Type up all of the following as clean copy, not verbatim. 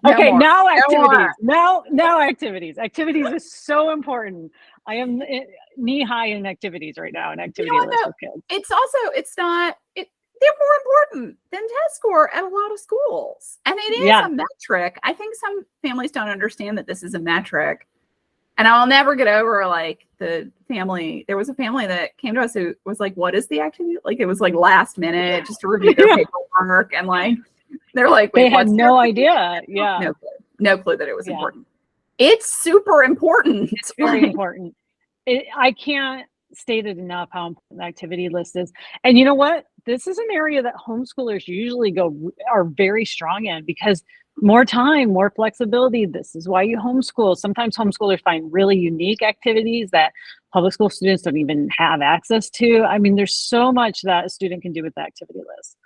No Okay, more. now No activities. more. Now activities. Activities is so important. I am knee high in activities right now, an You know activity what list though? with kids. It's also, it's not, they're more important than test score at a lot of schools. And it is Yeah. a metric. I think some families don't understand that this is a metric. And I'll never get over like the family. There was a family that came to us who was like, what is the activity? Like it was like last minute just to review their Yeah. paperwork. And like, they're like, They wait, had what's the no activity? idea. Yeah. No clue. No clue that it was Yeah. important. It's super important. It's very important. I can't state it enough how important the activity list is. And you know what? This is an area that homeschoolers usually are very strong in because more time, more flexibility. This is why you homeschool. Sometimes homeschoolers find really unique activities that public school students don't even have access to. I mean, there's so much that a student can do with the activity list.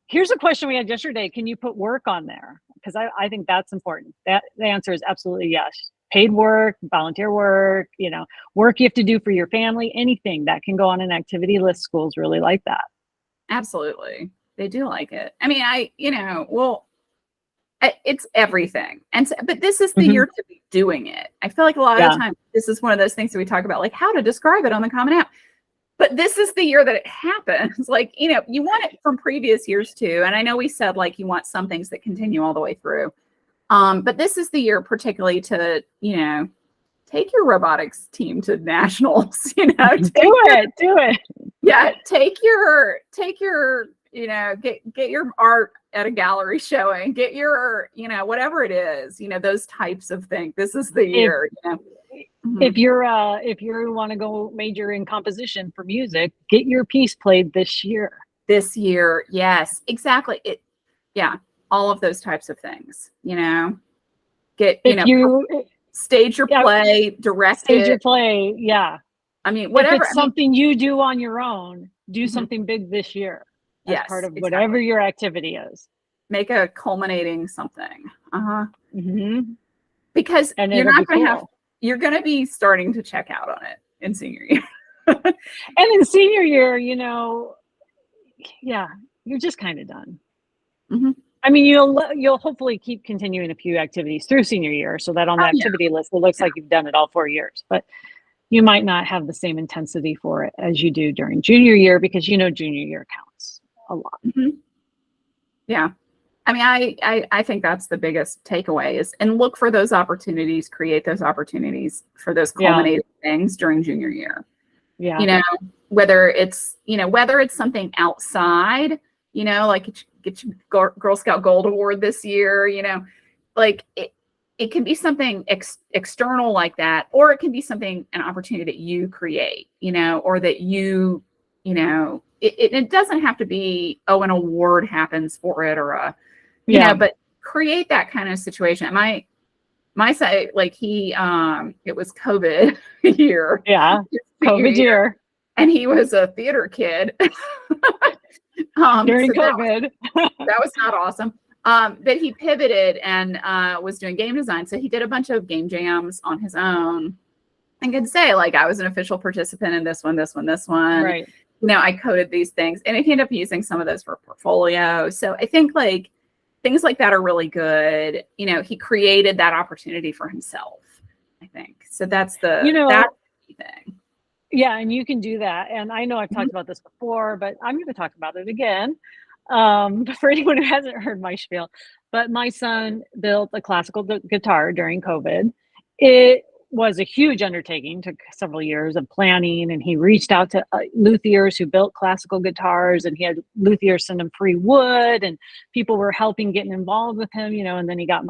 Here's a question we had yesterday. Can you put work on there? Because I think that's important. The answer is absolutely yes. Paid work, volunteer work, work you have to do for your family, anything that can go on an activity list. Schools really like that. Absolutely. They do like it. I mean, it's everything. But this is the year to be doing it. I feel like a lot of the time, this is one of those things that we talk about, like how to describe it on the Common App. But this is the year that it happens. Like, you want it from previous years too. And I know we said like you want some things that continue all the way through. But this is the year particularly to, take your robotics team to nationals, do it. Yeah. Take your, get your art at a gallery showing, get your, whatever it is, those types of things. This is the year, If you want to go major in composition for music, get your piece played this year. This year, yes, exactly. All of those types of things. Get stage your play, direct stage your play. Yeah, I mean, whatever. If it's something you do on your own, do something big this year. As part of whatever your activity is. Make a culminating something. Mm-hmm. Because you're not going to have. You're going to be starting to check out on it in senior year. And in senior year, you're just kind of done. Mm-hmm. I mean, you'll hopefully keep continuing a few activities through senior year so that on the activity list, it looks like you've done it all 4 years. But you might not have the same intensity for it as you do during junior year because junior year counts a lot. Mm-hmm. Yeah. I mean, I think that's the biggest takeaway is, and look for those opportunities, create those opportunities for those culminating things during junior year. Yeah. Whether it's something outside, like get your Girl Scout Gold Award this year, like it can be something external like that, or it can be something, an opportunity that you create, or that it doesn't have to be, an award happens for it or but create that kind of situation. My son, like it was COVID year. Yeah. COVID year. And he was a theater kid. During COVID. That was not awesome. But he pivoted and was doing game design. So he did a bunch of game jams on his own and could say, like, I was an official participant in this one. Right. I coded these things. And he ended up using some of those for portfolio. So I think like things like that are really good. He created that opportunity for himself, I think. So that's that's the key thing. Yeah, and you can do that. And I know I've talked about this before, but I'm going to talk about it again. For anyone who hasn't heard my spiel, but my son built a classical guitar during COVID. It was a huge undertaking, took several years of planning, and he reached out to luthiers who built classical guitars, and he had luthiers send him free wood, and people were helping getting involved with him, and then he got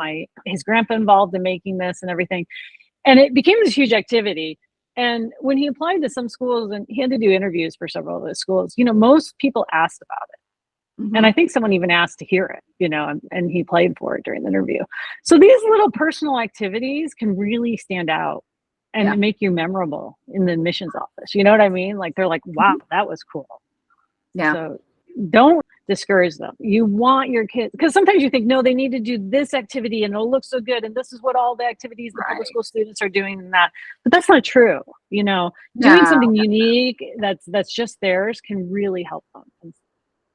his grandpa involved in making this and everything. And it became this huge activity. And when he applied to some schools, and he had to do interviews for several of those schools, most people asked about it. Mm-hmm. And I think someone even asked to hear it, and he played for it during the interview. So these little personal activities can really stand out and make you memorable in the admissions office. You know what I mean? Like, they're like, wow, that was cool. Yeah. So don't discourage them. You want your kids, because sometimes you think, no, they need to do this activity and it'll look so good. And this is what all the activities the public school students are doing and that. But that's not true. Doing something unique that's just theirs can really help them.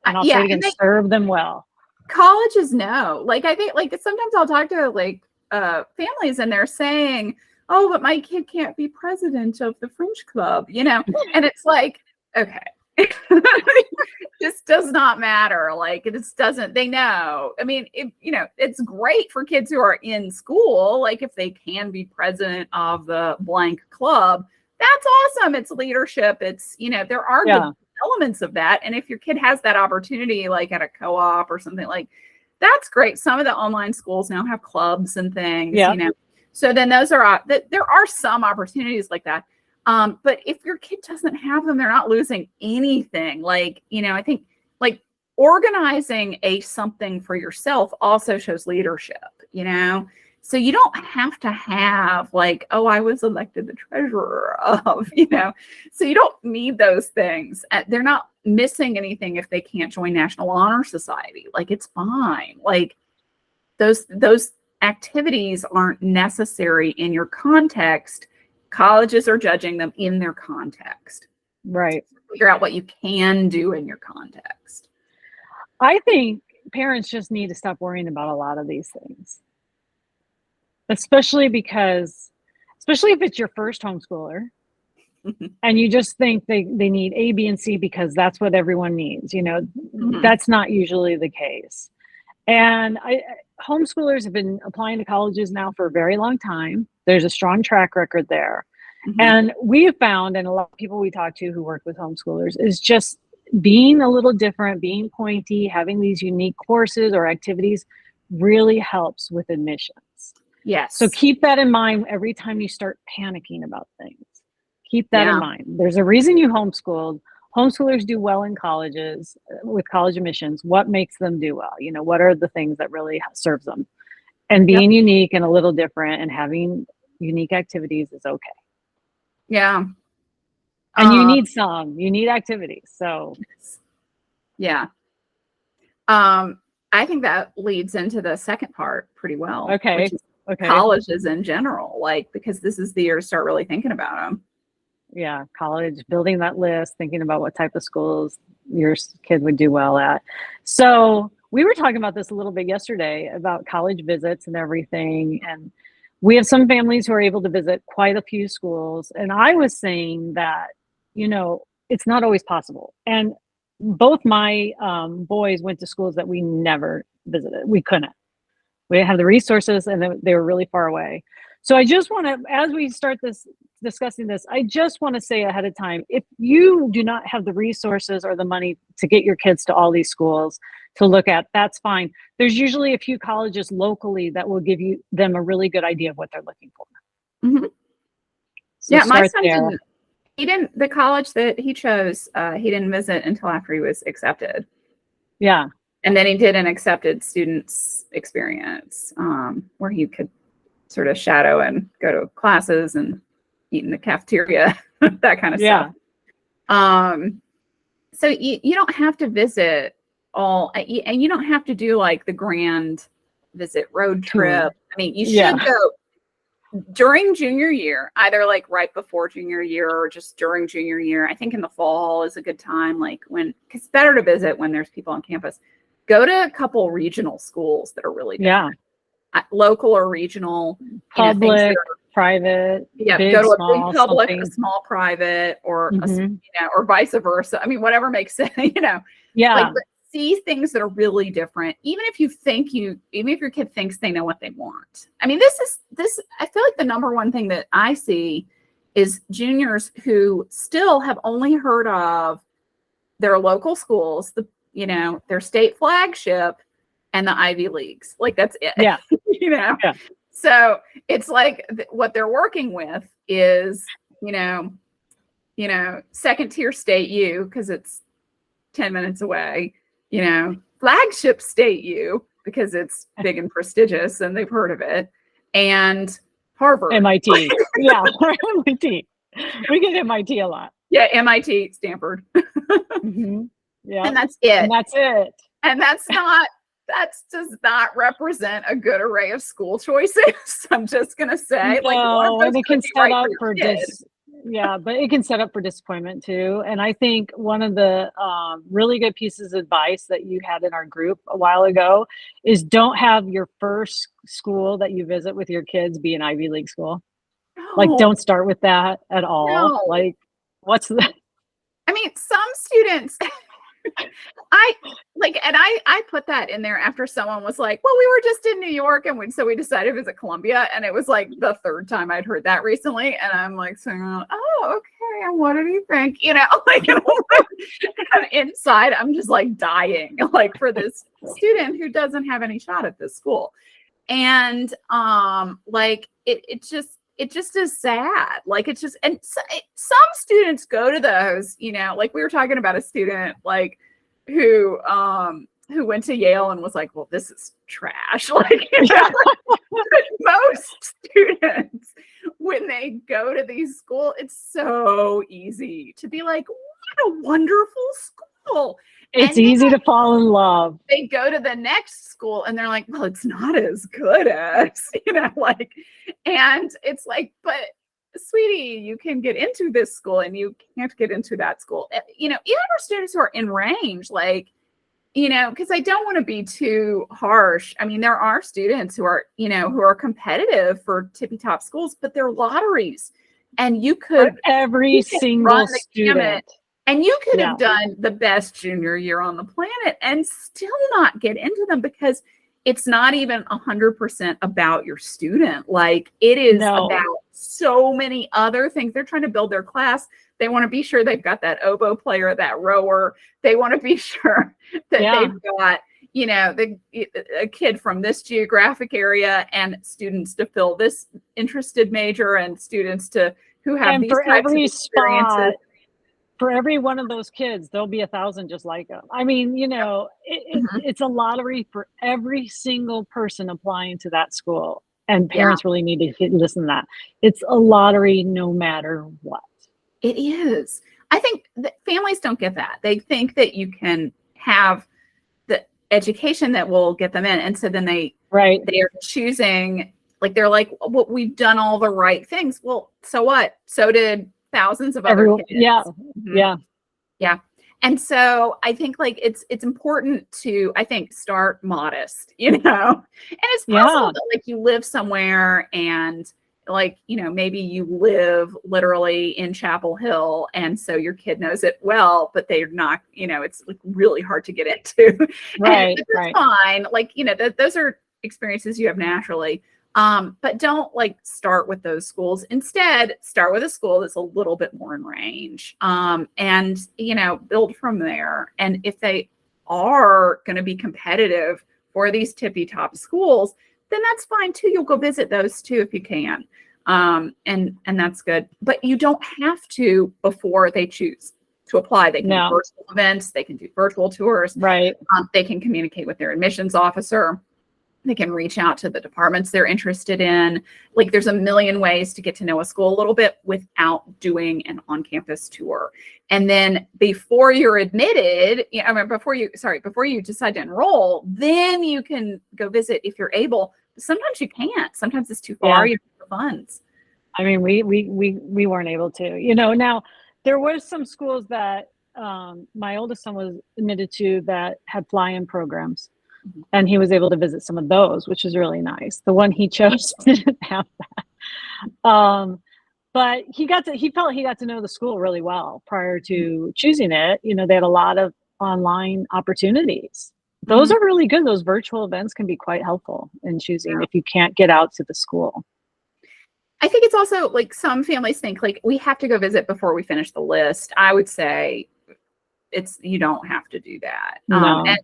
And I'll say it again, serve them well. colleges know. Like, I think, like, sometimes I'll talk to like families and they're saying, oh, but my kid can't be president of the French club, you know? And it's like, okay. This does not matter. Like, it just doesn't, they know. I mean, you know, it's great for kids who are in school. Like, if they can be president of the blank club, that's awesome. It's leadership. It's, you know, there are the elements of that. And if your kid has that opportunity, like at a co-op or something, like, that's great. Some of the online schools now have clubs and things, you know. So then those are there are some opportunities like that. But if your kid doesn't have them, they're not losing anything. Like, you know, I think like organizing something for yourself also shows leadership, you know. So you don't have to have like, oh, I was elected the treasurer of, you know. So you don't need those things. They're not missing anything if they can't join National Honor Society. Like, it's fine. Like, those activities aren't necessary in your context. Colleges are judging them in their context. Right. So figure out what you can do in your context. I think parents just need to stop worrying about a lot of these things. Especially if it's your first homeschooler and you just think they need A, B, and C because that's what everyone needs. You know, that's not usually the case. And homeschoolers have been applying to colleges now for a very long time. There's a strong track record there. And we have found, and a lot of people we talk to who work with homeschoolers, is just being a little different, being pointy, having these unique courses or activities really helps with admissions. Yes. So keep that in mind every time you start panicking about things. Keep that in mind. There's a reason you homeschooled. Homeschoolers do well in colleges with college admissions. What makes them do well? You know, what are the things that really serves them? And being unique and a little different and having unique activities is okay. Yeah. And you need activities. So yeah. I think that leads into the second part pretty well. Okay. Colleges in general, like, because this is the year to start really thinking about them. Yeah, college, building that list, thinking about what type of schools your kid would do well at. So we were talking about this a little bit yesterday about college visits and everything. And we have some families who are able to visit quite a few schools. And I was saying that, you know, it's not always possible. And both my boys went to schools that we never visited. We couldn't. We didn't have the resources and they were really far away. So I just want to, as we start discussing this, I just want to say ahead of time, if you do not have the resources or the money to get your kids to all these schools to look at, that's fine. There's usually a few colleges locally that will give them a really good idea of what they're looking for. So yeah, my son didn't, the college that he chose, he didn't visit until after he was accepted. Yeah. And then he did an accepted students experience where he could sort of shadow and go to classes and eat in the cafeteria, that kind of stuff. So you don't have to visit all, and you don't have to do like the grand visit road trip. I mean, you should go during junior year, either like right before junior year or just during junior year. I think in the fall is a good time, like because it's better to visit when there's people on campus. Go to a couple regional schools that are really different. Local or regional, public, private, big, go to small, a big public, something. A small private, or or vice versa. I mean, whatever makes sense, like, but see things that are really different. Even if your kid thinks they know what they want. I mean, this. I feel like the number one thing that I see is juniors who still have only heard of their local schools, their state flagship, and the Ivy Leagues. Like, that's it. Yeah. So it's like what they're working with is, second tier state U because it's 10 minutes away, flagship state U because it's big and prestigious and they've heard of it, and Harvard. MIT. Yeah. MIT. We get MIT a lot. Yeah. MIT, Stanford. Yeah. And that's it. And that does not represent a good array of school choices. I'm just going to say, no, and it can set up for Yeah, but it can set up for disappointment too. And I think one of the really good pieces of advice that you had in our group a while ago is don't have your first school that you visit with your kids be an Ivy League school. Like, No, don't start with that at all. no. Like, what's the I mean, some students, I like, and I put that in there after someone was like, well, we were just in New York and so we decided to visit Columbia. And it was like the third time I'd heard that recently. And I'm like, saying, oh, okay. And what did he think? Like, and inside, I'm just like dying, like for this student who doesn't have any shot at this school. And like it just is sad. Like it's just, and some students go to those, like we were talking about a student like who went to Yale and was like, well, this is trash. Like, most students, when they go to these schools, it's so easy to be like, what a wonderful school. it's easy to fall in love. They go to the next school and they're like, well, it's not as good as, like, and it's like, but sweetie, you can get into this school and you can't get into that school. Even for students who are in range, like, because I don't want to be too harsh. I mean, there are students who are, who are competitive for tippy top schools, but they're lotteries. And you could for every single student. And you could have done the best junior year on the planet and still not get into them because it's not even 100% about your student. Like it is about so many other things. They're trying to build their class. They want to be sure they've got that oboe player, that rower. They want to be sure that they've got, a kid from this geographic area and students to fill this interested major and students who have these types of experiences. For every one of those kids, there'll be 1,000 just like them. I mean, it's a lottery for every single person applying to that school. And parents really need to listen to that. It's a lottery no matter what. It is. I think that families don't get that. They think that you can have the education that will get them in. And so then they are choosing, like, they're like, well, we've done all the right things. Well, so what? So did thousands of other kids. Yeah. And so I think like it's important to, I think, start modest, and it's possible that like you live somewhere and like, maybe you live literally in Chapel Hill. And so your kid knows it well, but they're not, it's like really hard to get into. Right. That's fine. Like, those are experiences you have naturally. But don't like start with those schools. Instead, start with a school that's a little bit more in range, and, build from there. And if they are going to be competitive for these tippy top schools, then that's fine too. You'll go visit those too, if you can. And that's good, but you don't have to before they choose to apply. They can do virtual events. They can do virtual tours. Right. They can communicate with their admissions officer. They can reach out to the departments they're interested in. Like there's a million ways to get to know a school a little bit without doing an on-campus tour. And then before you're admitted, before you decide to enroll, then you can go visit if you're able. Sometimes you can't. Sometimes it's too far. You have the funds. I mean, we weren't able to. Now there were some schools that my oldest son was admitted to that had fly-in programs. And he was able to visit some of those, which was really nice. The one he chose didn't have that. But he felt he got to know the school really well prior to choosing it. They had a lot of online opportunities. Those are really good. Those virtual events can be quite helpful in choosing if you can't get out to the school. I think it's also like some families think like we have to go visit before we finish the list. I would say you don't have to do that. No. And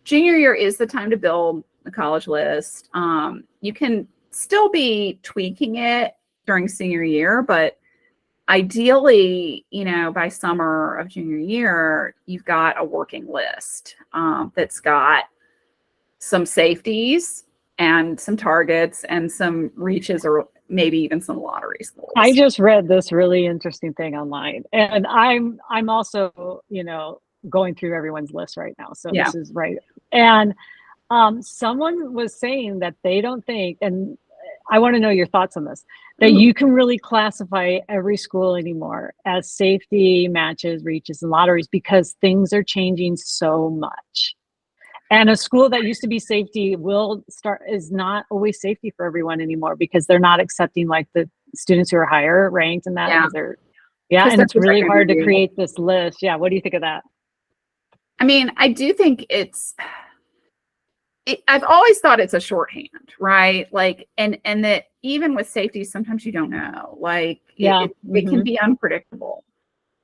junior year is the time to build the college list. You can still be tweaking it during senior year, but ideally, by summer of junior year, you've got a working list that's got some safeties and some targets and some reaches or maybe even some lottery schools. I just read this really interesting thing online, and I'm also, going through everyone's list right now. So this is right. And someone was saying that they don't think, and I want to know your thoughts on this, that you can really classify every school anymore as safety, matches, reaches, and lotteries because things are changing so much. And a school that used to be safety is not always safety for everyone anymore because they're not accepting like the students who are higher ranked and that Yeah. because and that's it's really what hard to create this list. Yeah. What do you think of that? I mean, I do think I've always thought it's a shorthand, right? Like, and that even with safety, sometimes you don't know, like it can be unpredictable.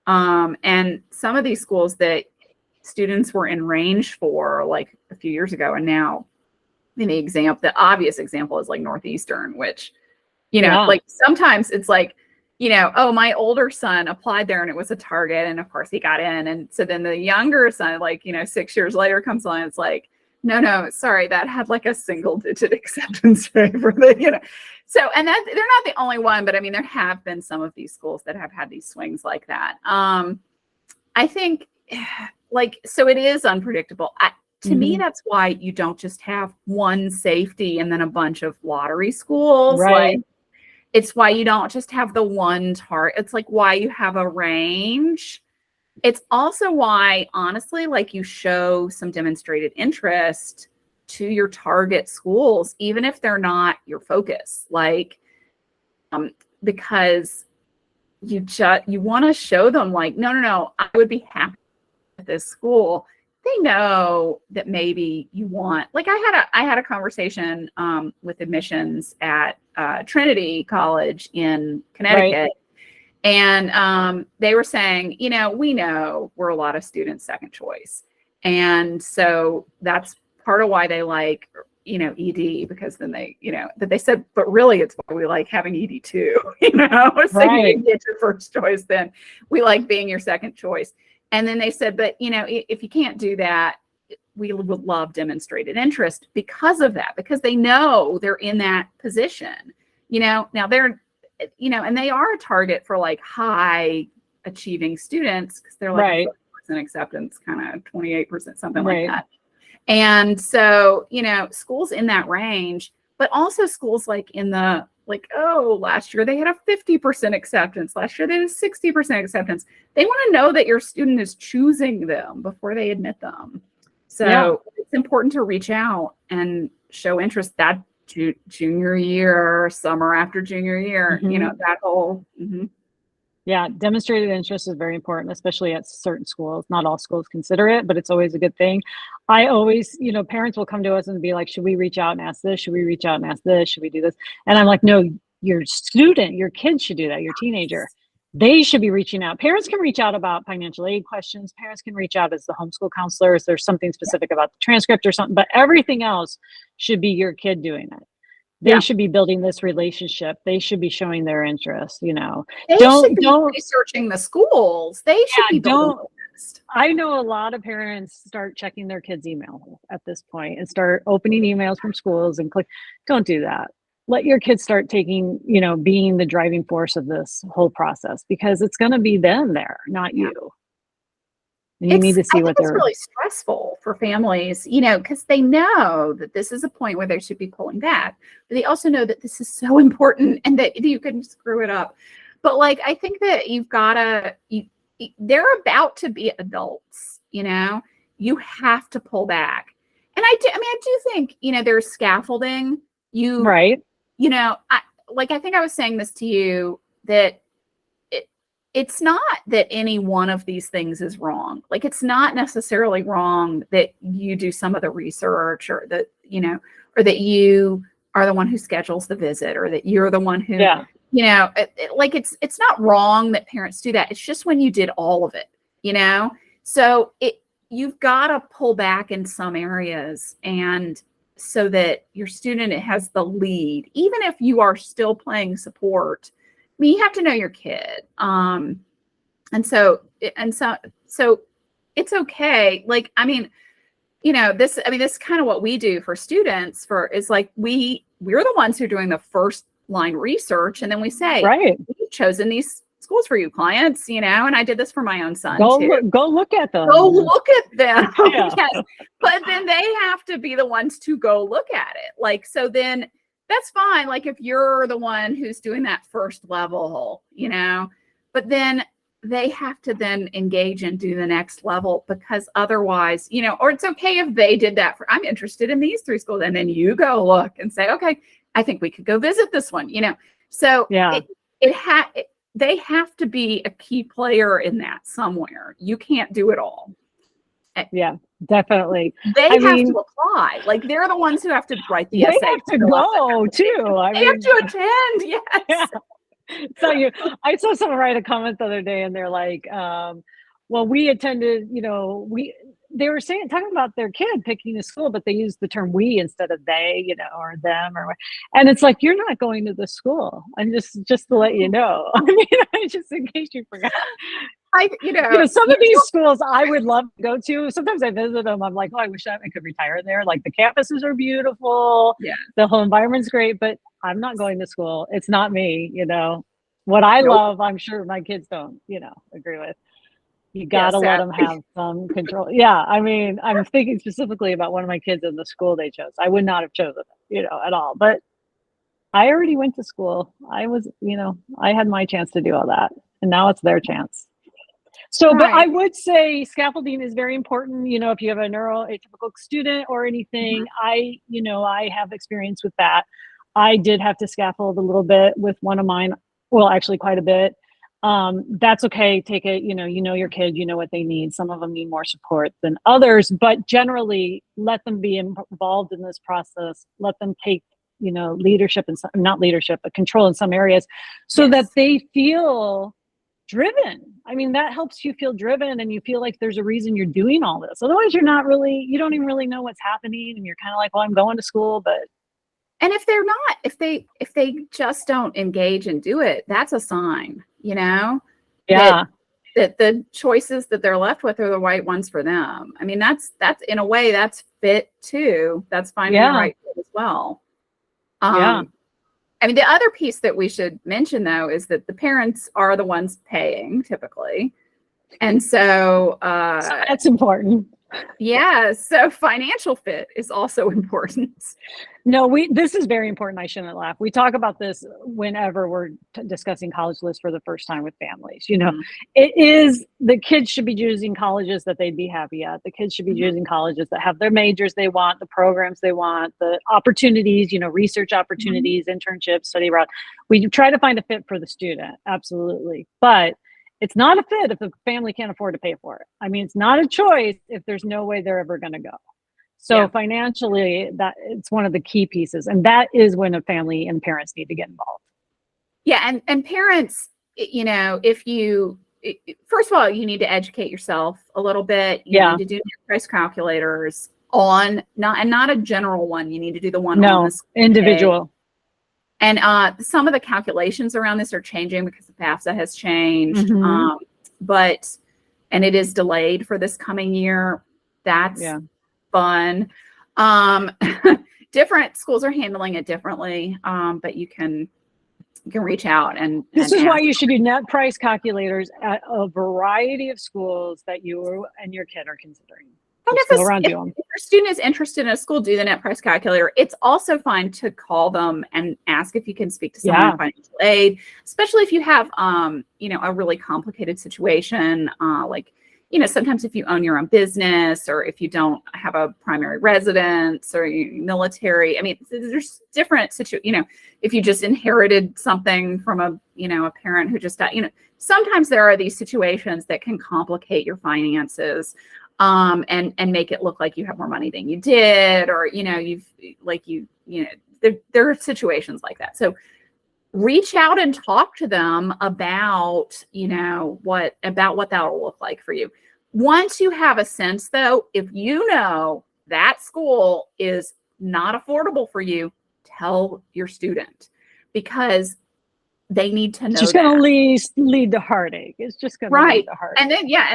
And some of these schools that students were in range for like a few years ago, and now the obvious example is like Northeastern, which, like sometimes it's like, oh, my older son applied there and it was a target. And of course he got in. And so then the younger son, like, 6 years later comes along. It's like, no, sorry, that had like a single-digit acceptance rate for the, So, and that they're not the only one, but I mean, there have been some of these schools that have had these swings like that. I think so it is unpredictable. To me, that's why you don't just have one safety and then a bunch of lottery schools. Right. Like, it's why you don't just have the one target. It's like why you have a range. It's also why, honestly, like you show some demonstrated interest to your target schools, even if they're not your focus, like, because you want to show them like, no, I would be happy with this school. They know that maybe you want, like I had a conversation with admissions at Trinity College in Connecticut. Right. And they were saying, we know we're a lot of students' second choice. And so that's part of why they like, ED, because then they, that they said, but really it's why we like having ED too, so you get your first choice, then we like being your second choice. And then they said, but, if you can't do that, we would love demonstrated interest because of that, because they know they're in that position, now they're, and they are a target for like high achieving students because they're like 40% acceptance, kind of 28%, something like that. And so, schools in that range, but also schools like in the, like, oh, last year they had a 50% acceptance. Last year they had a 60% acceptance. They want to know that your student is choosing them before they admit them. So it's important to reach out and show interest that junior year, summer after junior year, that whole. Yeah, demonstrated interest is very important, especially at certain schools. Not all schools consider it, but it's always a good thing. I always, parents will come to us and be like, should we reach out and ask this? Should we reach out and ask this? Should we do this? And I'm like, no, your student, your kids should do that, your teenager. They should be reaching out. Parents can reach out about financial aid questions. Parents can reach out as the homeschool counselors. There's something specific about the transcript or something, but everything else should be your kid doing it. They should be building this relationship. They should be showing their interest, They should be researching the schools. They should be building. I know a lot of parents start checking their kids' email at this point and start opening emails from schools and click. Don't do that. Let your kids start taking, being the driving force of this whole process, because it's going to be them there, not you. And you need to see what they're. It's really stressful for families, because they know that this is a point where they should be pulling back, but they also know that this is so important and that you can screw it up. But like, I think that you've got to, they're about to be adults, you have to pull back. And I do think, there's scaffolding. I think I was saying this to you, that it's not that any one of these things is wrong. Like, it's not necessarily wrong that you do some of the research, or that, or that you are the one who schedules the visit, or that you're the one who, it's not wrong that parents do that. It's just when you did all of it, so you've got to pull back in some areas, and so that your student has the lead, even if you are still playing support. I mean, you have to know your kid. And so it's okay. Like, this is kind of what we do for students is like, we're the ones who are doing the first line research. And then we say, we've chosen these schools for you, clients, and I did this for my own son too. Go look at them. Go look at them. Yes. But then they have to be the ones to go look at it. Like, so then that's fine. Like if you're the one who's doing that first level, but then they have to then engage and do the next level, because otherwise, or it's okay if they did that I'm interested in these 3 schools. And then you go look and say, okay, I think we could go visit this one, So Yeah. they have to be a key player in that somewhere. You can't do it all. Yeah, definitely. They have to apply. Like they're the ones who have to write the essay. They have to go too. They have to attend. Yes. Yeah. So I saw someone write a comment the other day, and they're like, well, we attended, they were talking about their kid picking a school, but they used the term we instead of they, or them, and it's like, you're not going to the school. And just to let you know, I mean, just in case you forgot. Some of these schools I would love to go to. Sometimes I visit them. I'm like, oh, I wish I could retire there. Like the campuses are beautiful. Yeah. The whole environment's great, but I'm not going to school. It's not me, What I love, I'm sure my kids don't, agree with. You got to let them have some control. Yeah. I mean, I'm thinking specifically about one of my kids in the school they chose. I would not have chosen it, at all. But I already went to school. I was, I had my chance to do all that. And now it's their chance. So, But I would say scaffolding is very important. If you have a neuroatypical student or anything, I have experience with that. I did have to scaffold a little bit with one of mine. Well, actually quite a bit. That's okay. Take it, your kid, what they need. Some of them need more support than others, but generally let them be involved in this process. Let them take, leadership and not leadership, but control in some areas so that they feel driven. I mean, that helps you feel driven and you feel like there's a reason you're doing all this. Otherwise you don't even really know what's happening. And you're kind of like, well, I'm going to school, but. And if they're not, if they just don't engage and do it, that's a sign, Yeah. That the choices that they're left with are the right ones for them. I mean, that's in a way that's fit too. That's finding the right fit as well. I mean, the other piece that we should mention, though, is that the parents are the ones paying typically. And so that's important. Yeah. So financial fit is also important. No, this is very important. I shouldn't laugh. We talk about this whenever we're discussing college lists for the first time with families. It is, the kids should be choosing colleges that they'd be happy at. The kids should be choosing colleges that have their majors they want, the programs they want, the opportunities, research opportunities, internships, study abroad. We try to find a fit for the student. Absolutely. But it's not a fit if the family can't afford to pay for it. I mean, it's not a choice if there's no way they're ever going to go. So financially, that it's one of the key pieces. And that is when a family and parents need to get involved. Yeah. And parents, first of all, you need to educate yourself a little bit. You need to do price calculators not a general one. You need to do the one on this individual. And some of the calculations around this are changing because the FAFSA has changed. And it is delayed for this coming year. That's fun. Different schools are handling it differently, but you can reach out and this is why you should do net price calculators at a variety of schools that you and your kid are considering. And if your student is interested in a school, do the net price calculator. It's also fine to call them and ask if you can speak to someone in financial aid, especially if you have, a really complicated situation. Sometimes if you own your own business or if you don't have a primary residence or military, I mean, there's different situations, if you just inherited something from a parent who just died, sometimes there are these situations that can complicate your finances. And make it look like you have more money than you did, or, there are situations like that. So reach out and talk to them about, what that'll look like for you. Once you have a sense, though, if that school is not affordable for you, tell your student, because they need to know. It's just going to lead to heartache. It's just going to lead to heartache. And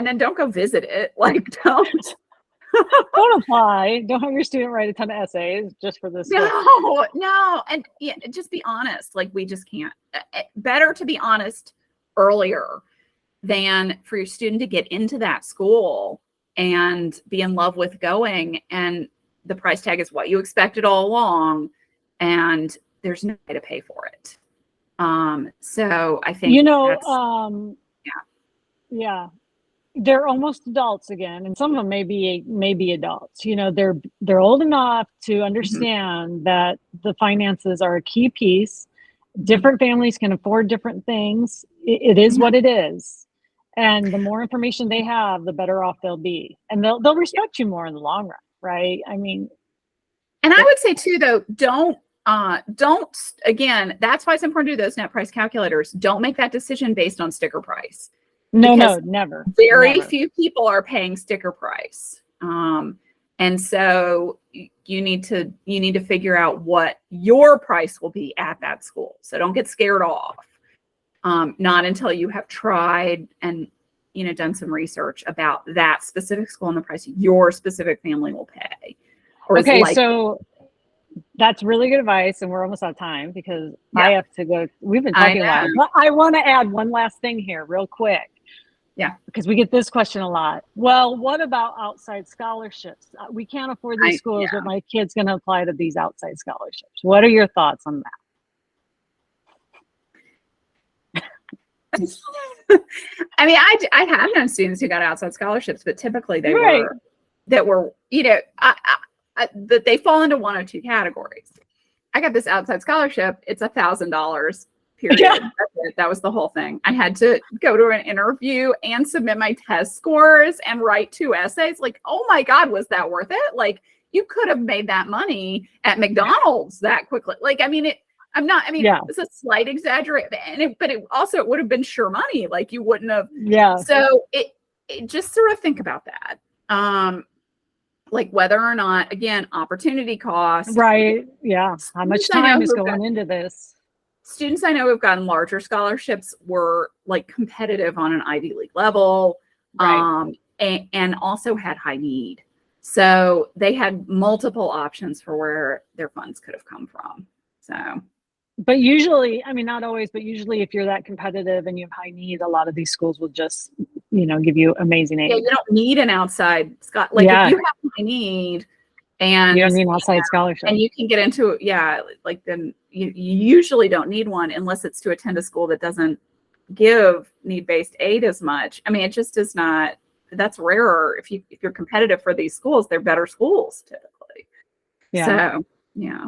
then don't go visit it. Like, don't apply. Don't have your student write a ton of essays just for this. No. And just be honest. Like, we just can't. Better to be honest earlier than for your student to get into that school and be in love with going. And the price tag is what you expected all along. And there's no way to pay for it. So I think yeah, they're almost adults again, and some of them may be adults. They're old enough to understand that the finances are a key piece. Different families can afford different things. It is what it is. And the more information they have, the better off they'll be. And they'll respect you more in the long run, right? I mean, and I would say too, though, don't, again, that's why it's important to do those net price calculators. Don't make that decision based on sticker price. No, never. Very few people are paying sticker price. And so you need to figure out what your price will be at that school. So don't get scared off. Not until you have tried and, done some research about that specific school and the price your specific family will pay. Okay, so that's really good advice, and we're almost out of time because I have to go. We've been talking a lot, but I want to add one last thing here real quick. Yeah. Because we get this question a lot. Well, what about outside scholarships? We can't afford these schools, but my kid's going to apply to these outside scholarships. What are your thoughts on that? I mean, I have known students who got outside scholarships, but typically they were, that they fall into one of two categories. I got this outside scholarship. It's $1,000. Period. Yeah. That's it. That was the whole thing. I had to go to an interview and submit my test scores and write 2 essays. Like, oh my God, was that worth it? Like, you could have made that money at McDonald's that quickly. Like, I mean, it's a slight exaggeration, but it also would have been sure money. Like, you wouldn't have. Yeah. So it just sort of think about that. Like whether or not, again, opportunity cost. Right. Yeah. How much time is going into this? Students I know who've gotten larger scholarships were like competitive on an Ivy League level, and also had high need. So they had multiple options for where their funds could have come from. So, but usually, I mean, not always, but usually if you're that competitive and you have high need, a lot of these schools will just, give you amazing aid. Yeah, you don't need an outside if you have high need, and you don't need an outside scholarship, and you can get into then you usually don't need one unless it's to attend a school that doesn't give need-based aid as much. I mean, it just is not. That's rarer. If you're competitive for these schools, they're better schools typically. Yeah. So yeah.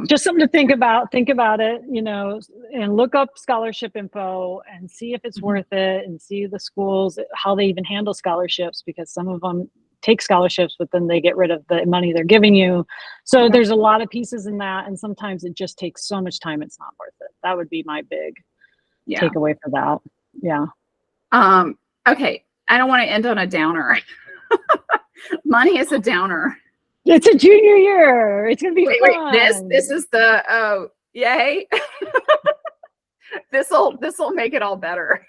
Just something to think about. Think about it, and look up scholarship info and see if it's worth it, and see the schools, how they even handle scholarships, because some of them take scholarships, but then they get rid of the money they're giving you. So there's a lot of pieces in that. And sometimes it just takes so much time. It's not worth it. That would be my big takeaway for that. Yeah. Okay. I don't want to end on a downer. Money is a downer. It's a junior year. It's going to be fun. This is yay. This'll make it all better.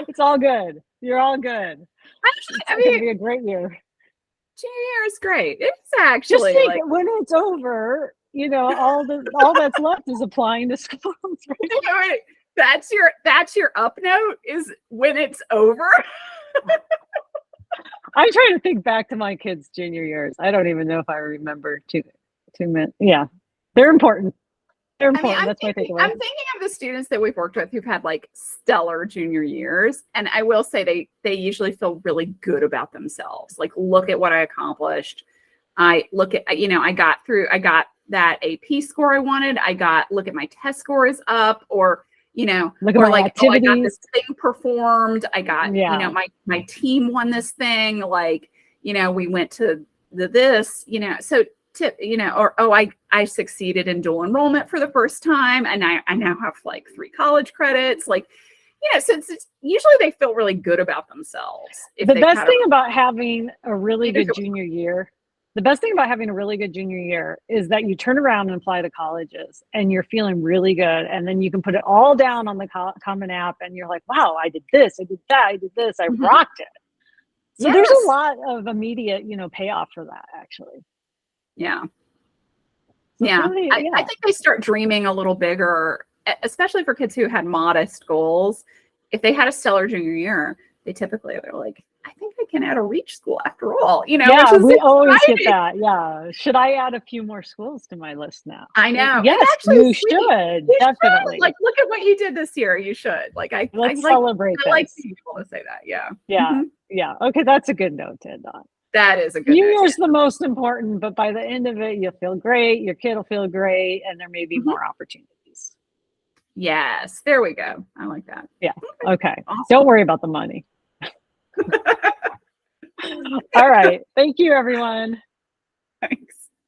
It's all good. You're all good. It's going to be a great year. Junior year is great. It's actually just think when it's over, all that's left is applying to schools. Right? That's your up note is when it's over. I'm trying to think back to my kids' junior years. I don't even know if I remember two minutes. Yeah, they're important. They're important. That's my takeaway. I'm thinking of the students that we've worked with who've had like stellar junior years. And I will say they usually feel really good about themselves. Like, look at what I accomplished. I got that AP score I wanted. Look at my test score is up, or, look at my activities. I got this thing performed. I got, my team won this thing. Like, we went to this, so I succeeded in dual enrollment for the first time, and I now have like 3 college credits. Like, since it's usually they feel really good about themselves. The best thing about having a really good junior year, is that you turn around and apply to colleges and you're feeling really good. And then you can put it all down on the Common App and you're like, wow, I did this, I did that, I did this, I rocked it. So there's a lot of immediate, payoff for that actually. Yeah. So yeah. Really, I think they start dreaming a little bigger, especially for kids who had modest goals. If they had a stellar junior year, they're like, I think I can add a reach school after all, which Yeah, is we always get exciting. that. Yeah. Should I add a few more schools to my list now? I know. It Yes, actually you is sweet. should. You should. Definitely. Like, look at what you did this year. You should. Like, I Let's like celebrate I like this. being able to say that. Yeah. Yeah. Mhm. Yeah. Okay, that's a good note to end on. That is a good New note. Year's the most important, but by the end of it, you'll feel great. Your kid will feel great, and there may be Mhm. more opportunities. Yes. There we go. I like that. Yeah. Okay. Awesome. Don't worry about the money. All right. Thank you, everyone. Thanks.